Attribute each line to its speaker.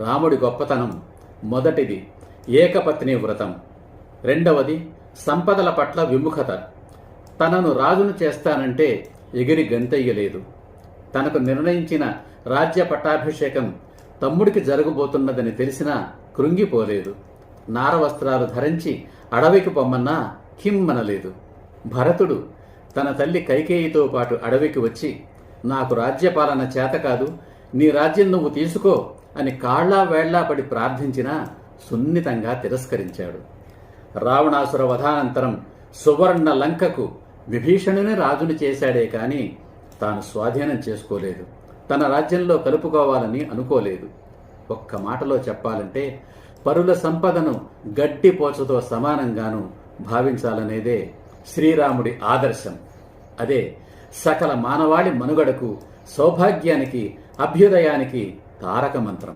Speaker 1: రాముడి గొప్పతనం మొదటిది ఏకపత్ని వ్రతం, రెండవది సంపదల పట్ల విముఖత. తనను రాజును చేస్తానంటే ఎగిరి గంతెయ్యలేదు. తనకు నిర్ణయించిన రాజ్య పట్టాభిషేకం తమ్ముడికి జరగబోతున్నదని తెలిసినా కృంగిపోలేదు. నారవస్త్రాలు ధరించి అడవికి పొమ్మన్నా కిమ్మనలేదు. భరతుడు తన తల్లి కైకేయితో పాటు అడవికి వచ్చి, నాకు రాజ్యపాలన చేత కాదు, నీ రాజ్యం నువ్వు తీసుకో అని కాళ్లా వేళ్లా పడి ప్రార్థించినా సున్నితంగా తిరస్కరించాడు. రావణాసుర వధానంతరం సువర్ణ లంకకు విభీషణుని రాజుని చేశాడే కాని తాను స్వాధీనం చేసుకోలేదు. తన రాజ్యంలో కలుపుకోవాలని అనుకోలేదు. ఒక్క మాటలో చెప్పాలంటే పరుల సంపదను గడ్డి పోచతో సమానంగాను భావించాలనేదే శ్రీరాముడి ఆదర్శం. అదే సకల మానవాళి మనుగడకు, సౌభాగ్యానికి, అభ్యుదయానికి తారక మంత్రం.